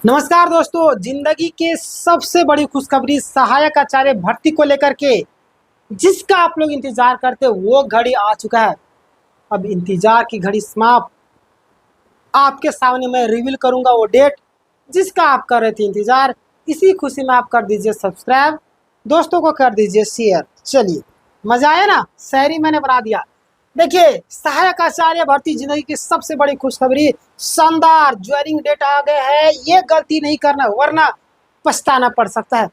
नमस्कार दोस्तों, जिंदगी के सबसे बड़ी खुशखबरी सहायक आचार्य भर्ती को लेकर के जिसका आप लोग इंतजार करते वो घड़ी आ चुका है। अब इंतजार की घड़ी समाप्त। आपके सामने मैं रिवील करूंगा वो डेट जिसका आप कर रहे थे इंतजार। इसी खुशी में आप कर दीजिए सब्सक्राइब, दोस्तों को कर दीजिए शेयर। चलिए, मजा आया ना? शायरी मैंने बना दिया। देखिए, सहायक आचार्य भर्ती जिंदगी की सबसे बड़ी खुशखबरी, शानदार ज्वाइनिंग डेट आ गया है। ये गलती नहीं करना वरना पछताना पड़ सकता है।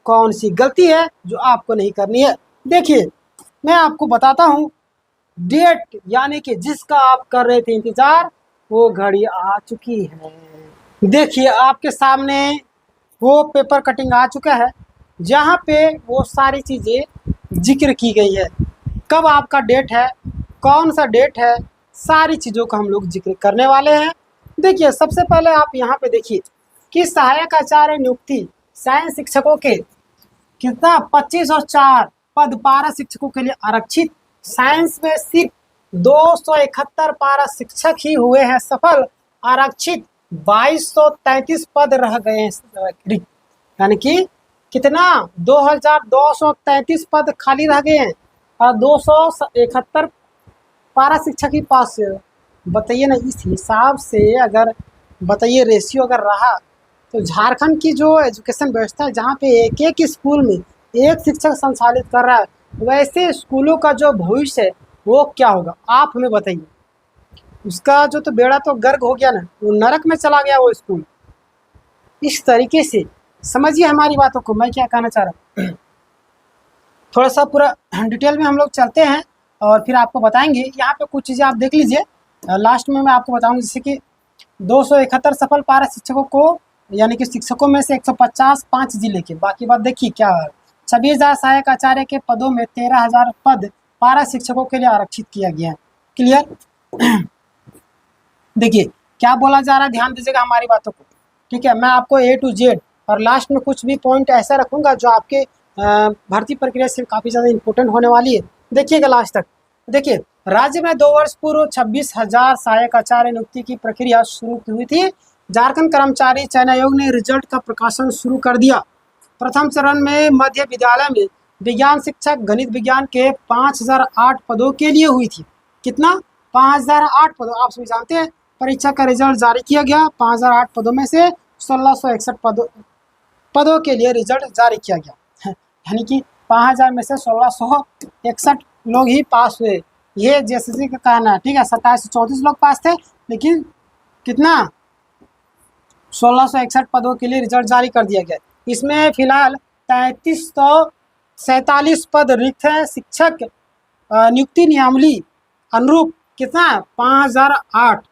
कौन सी गलती है जो आपको नहीं करनी है? देखिए, मैं आपको बताता हूँ डेट, यानी कि जिसका आप कर रहे थे इंतजार वो घड़ी आ चुकी है। देखिए, आपके सामने वो पेपर कटिंग आ चुका है जहाँ पे वो सारी चीज़ें जिक्र की गई है। कब आपका डेट है, कौन सा डेट है, सारी चीज़ों का हम लोग जिक्र करने वाले हैं। देखिए, सबसे पहले आप यहाँ पे देखिए कि सहायक आचार्य नियुक्ति साइंस शिक्षकों के कितना 2504 पद पारा शिक्षकों के लिए आरक्षित। साइंस में सिर्फ 271 पारा शिक्षक ही हुए हैं सफल। आरक्षित 2233 पद रह गए हैं रिक्त। यानी कि कितना 2233 पद खाली रह गए हैं और 271 पारा शिक्षक ही पास। बताइए ना, इस हिसाब से अगर बताइए रेशियो अगर रहा तो झारखंड की जो एजुकेशन व्यवस्था है, जहाँ पे एक एक स्कूल में एक शिक्षक संचालित कर रहा है, वैसे स्कूलों का जो भविष्य है वो क्या होगा आप हमें बताइए। उसका जो तो बेड़ा तो गर्क हो गया ना, वो नरक में चला गया वो स्कूल। इस तरीके से समझिए हमारी बातों को, मैं क्या कहना चाह रहा हूँ। थोड़ा सा पूरा डिटेल में हम लोग चलते हैं और फिर आपको बताएंगे। यहाँ पे कुछ चीज़ें आप देख लीजिए, लास्ट में मैं आपको बताऊंगा। जैसे कि 271 सफल पारा शिक्षकों को, यानी कि शिक्षकों में से 150 5 जिले के। बाकी बात देखिए क्या है। 26,000 सहायक आचार्य के पदों में 13,000 पद पारा शिक्षकों के लिए आरक्षित किया गया है। क्लियर? देखिए क्या बोला जा रहा है, ध्यान दीजिएगा हमारी बातों को। ठीक है, मैं आपको A to Z और लास्ट में कुछ भी पॉइंट ऐसा रखूंगा जो आपके भर्ती प्रक्रिया से काफ़ी ज़्यादा इंपॉर्टेंट होने वाली है। देखिएगा लास्ट तक। देखिए, राज्य में 2 वर्ष पूर्व 26,000 सहायक आचार्य नियुक्ति की प्रक्रिया शुरू हुई थी। झारखंड कर्मचारी चयन आयोग ने रिजल्ट का प्रकाशन शुरू कर दिया। प्रथम चरण में मध्य विद्यालय में विज्ञान शिक्षक गणित विज्ञान के 5008 पदों के लिए हुई थी। कितना? 5008 पदों। आप सभी जानते हैं परीक्षा का रिजल्ट जारी किया गया। 5008 पदों में से 1661 पदों के लिए रिजल्ट जारी किया गया। यानी कि 5000 में से 1661 लोग ही पास हुए। ये जेएसएससी का कहना है। ठीक है, 2734 लोग पास थे, लेकिन कितना 1661 पदों के लिए रिजल्ट जारी कर दिया गया। इसमें फिलहाल 3347 पद रिक्त हैं। शिक्षक नियुक्ति नियमावली अनुरूप कितना 5008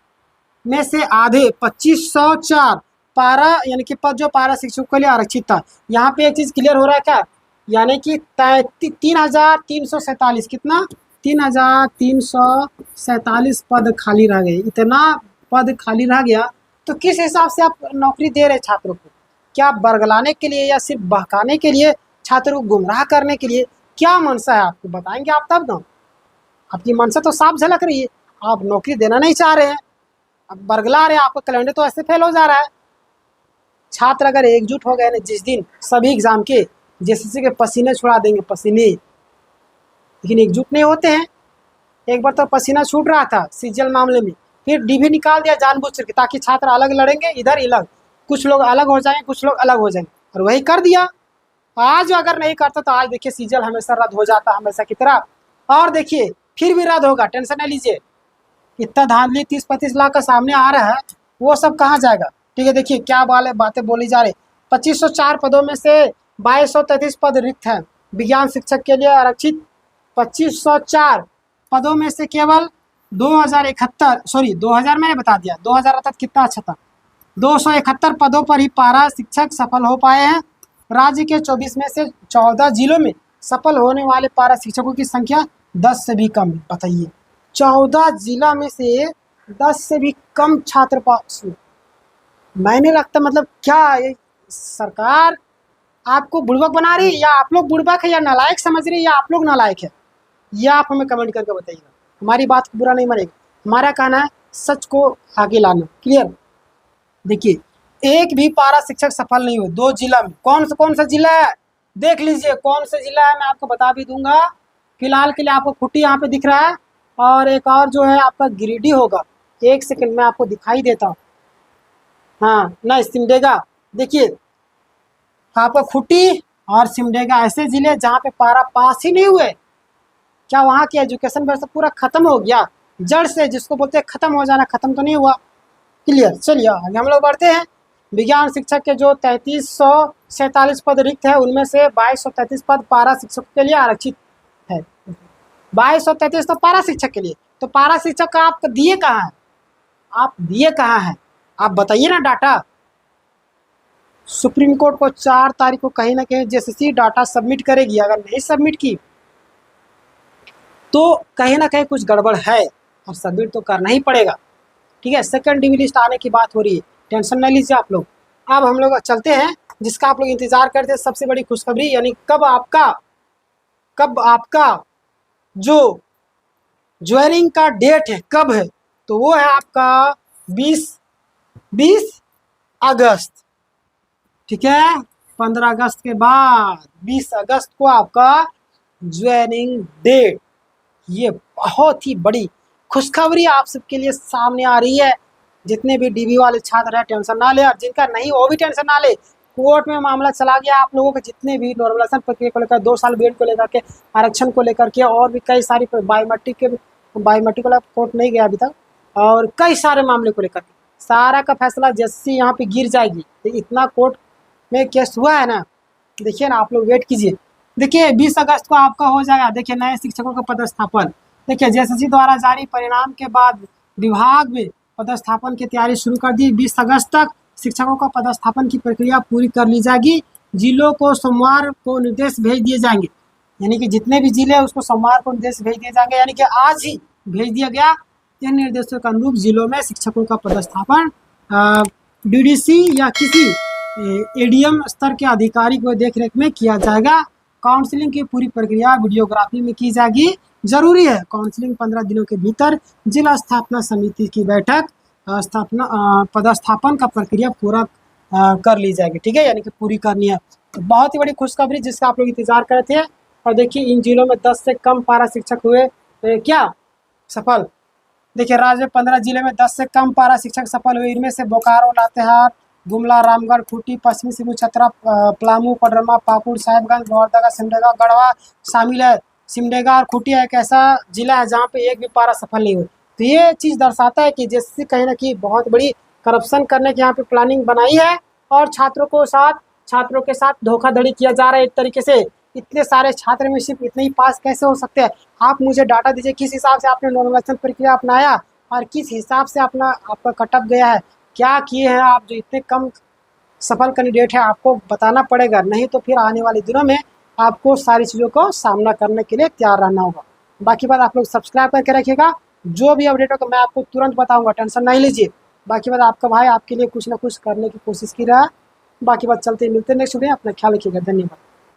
में से आधे 2504 पारा, यानी कि पद जो पारा शिक्षकों के लिए आरक्षित था। यहाँ पे एक चीज़ क्लियर हो रहा है क्या, यानी कि 3347 कितना 3347 पद खाली रह गए। इतना पद खाली रह गया तो किस हिसाब से आप नौकरी दे रहे छात्रों को? क्या बरगलाने के लिए या सिर्फ बहकाने के लिए, छात्रों को गुमराह करने के लिए? क्या मनसा है आपको बताएंगे आप तब ना। आपकी मनसा तो साफ झलक रही है, आप नौकरी देना नहीं चाह रहे हैं, अब बरगला रहे हैं। आपका कैलेंडर तो ऐसे फेल हो जा रहा है। छात्र अगर एकजुट हो गए ना जिस दिन सभी एग्जाम के, जेएसएससी के पसीने छुड़ा देंगे, पसीने, लेकिन एकजुट नहीं होते हैं। एक बार तो पसीना छूट रहा था सीजीएल मामले में, फिर डीवी निकाल दिया जानबूझ करके ताकि छात्र अलग लड़ेंगे, इधर अलग, कुछ लोग अलग हो जाएंगे, कुछ लोग अलग हो जाएंगे, और वही कर दिया। आज अगर नहीं करता तो आज देखिए सीजीएल हमेशा रद्द हो जाता, हमेशा की तरह। और देखिए फिर भी रद्द होगा, टेंशन न लीजिए। इतना धांधली 30-35 लाख का सामने आ रहा है, वो सब कहाँ जाएगा? ठीक है, देखिए क्या बातें बोली जा रही। 2504 पदों में से 2233 पद रिक्त हैं। विज्ञान शिक्षक के लिए आरक्षित 2504 पदों में से केवल 2000 मैंने बता दिया, 2000 अर्थात कितना अच्छा था। 271 पदों पर ही पारा शिक्षक सफल हो पाए हैं। राज्य के 24 में से 14 जिलों में सफल होने वाले पारा शिक्षकों की संख्या 10 से भी कम है। बताइए, 14 जिला में से 10 से भी कम छात्र पास हुए। मैंने लगता मतलब क्या ये सरकार आपको बुड़बक बना रही है, या आप लोग बुड़बक है, या नालायक समझ रही है, या आप लोग नालायक है? यह आप हमें कमेंट करके बताइएगा। हमारी बात को बुरा नहीं मानेगा, हमारा कहना है सच को आगे लाना। क्लियर? देखिए एक भी पारा शिक्षक सफल नहीं हुए 2 जिला में। कौन सा जिला है देख लीजिए, कौन सा जिला है मैं आपको बता भी दूंगा। फिलहाल के लिए आपको खूंटी यहाँ पे दिख रहा है, और एक और जो है आपका गिरिडीह होगा। एक सेकंड में आपको दिखाई देता हूँ। हाँ ना, सिमडेगा। देखिए आपका खूंटी और सिमडेगा ऐसे जिले जहाँ पे पारा पास ही नहीं हुए। क्या वहाँ की एजुकेशन व्यवस्था पूरा खत्म हो गया जड़ से, जिसको बोलते हैं खत्म हो जाना? खत्म तो नहीं हुआ। क्लियर। चलिए आगे हम लोग बढ़ते हैं। विज्ञान शिक्षक के जो 3347 पद रिक्त है, उनमें से 2233 पद पारा शिक्षक के लिए आरक्षित है। 2233 तो पारा शिक्षक के लिए। तो पारा शिक्षक का आप दिए कहाँ है? आप दिए कहाँ हैं? आप बताइए ना डाटा। सुप्रीम कोर्ट को 4 तारीख को कहीं ना कहीं जेएसएससी डाटा सबमिट करेगी। अगर नहीं सबमिट की तो कहीं ना कहीं कुछ गड़बड़ है, और सबमिट तो करना ही पड़ेगा। ठीक है, सेकंड डिवी लिस्ट आने की बात हो रही है, टेंशन नहीं लीजिए आप लोग। अब हम लोग चलते हैं जिसका आप लोग इंतजार करते हैं, सबसे बड़ी खुशखबरी, यानी कब आपका जो ज्वाइनिंग का डेट है कब है, तो वो है आपका 20 अगस्त। ठीक है, 15 अगस्त के बाद 20 अगस्त को आपका ज्वाइनिंग डेट। ये बहुत ही बड़ी खुशखबरी आप सबके लिए सामने आ रही है। जितने भी डीबी वाले छात्र हैं टेंशन ना ले, और जिनका नहीं वो भी टेंशन ना ले। कोर्ट में मामला चला गया आप लोगों के, जितने भी नॉर्मलाइजेशन प्रक्रिया को लेकर, 2 साल बीएड को लेकर के, आरक्षण को लेकर के, और भी कई सारी बायोमेट्रिक वाला कोर्ट नहीं गया अभी तक, और कई सारे मामले को लेकर के सारा का फैसला जैसे यहाँ पे गिर जाएगी। तो इतना कोर्ट में केस हुआ है ना, देखिए ना, आप लोग वेट कीजिए। देखिए 20 अगस्त को आपका हो जाएगा। देखिए नए शिक्षकों का पदस्थापन। देखिए जेएसएससी द्वारा जारी परिणाम के बाद विभाग में पदस्थापन की तैयारी शुरू कर दी। 20 अगस्त तक शिक्षकों का पदस्थापन की प्रक्रिया पूरी कर ली जाएगी। जिलों को सोमवार को निर्देश भेज दिए जाएंगे, यानी कि जितने भी जिले हैं उसको सोमवार को निर्देश भेज दिए जाएंगे, यानी कि आज ही भेज दिया गया। इन निर्देशों के अनुरूप जिलों में शिक्षकों का पदस्थापन डीडीसी या किसी एडीएम स्तर के अधिकारी को देखरेख में किया जाएगा। काउंसलिंग की पूरी प्रक्रिया वीडियोग्राफी में की जाएगी। जरूरी है काउंसलिंग 15 दिनों के भीतर जिला स्थापना समिति की बैठक पदस्थापन का प्रक्रिया पूरा कर ली जाएगी। ठीक है, यानी कि पूरी करनी है। तो बहुत ही बड़ी खुशखबरी जिसका आप लोग इंतजार कर रहे थे। और देखिए इन जिलों में 10 से कम पारा शिक्षक हुए क्या सफल। देखिए राज्य में 15 जिले में 10 से कम पारा शिक्षक सफल हुए। इनमें से बोकारो, लातेहार, गुमला, रामगढ़, खूंटी, पश्चिमी सिंहभूम, चतरा, पलामू, कोडरमा, पाकुड़, साहिबगंज, लोहरदगा, सिमडेगा, गढ़वा शामिल है। सिमडेगा और खूंटी एक ऐसा जिला है जहाँ पे एक भी पारा सफल नहीं हुई। तो ये चीज़ दर्शाता है कि जैसे कहीं ना कहीं बहुत बड़ी करप्शन करने की यहाँ पे प्लानिंग बनाई है, और छात्रों के साथ धोखाधड़ी किया जा रहा है एक तरीके से। इतने सारे छात्र में सिर्फ इतने ही पास कैसे हो सकते हैं? आप मुझे डाटा दीजिए, किस हिसाब से आपने नॉर्मलाइजेशन प्रक्रिया अपनाया और किस हिसाब से आपका कटअप गया है, क्या किए हैं आप जो इतने कम सफल कैंडिडेट है? आपको बताना पड़ेगा, नहीं तो फिर आने वाले दिनों में आपको सारी चीज़ों को सामना करने के लिए तैयार रहना होगा। बाकी बात आप लोग सब्सक्राइब करके रखिएगा, जो भी अपडेट होगा मैं आपको तुरंत बताऊंगा, टेंशन नहीं लीजिए। बाकी बात आपका भाई आपके लिए कुछ ना कुछ करने की कोशिश की रहा है। बाकी बात चलते मिलते नेक्स्ट वीडियो, अपना ख्याल रखिएगा, धन्यवाद।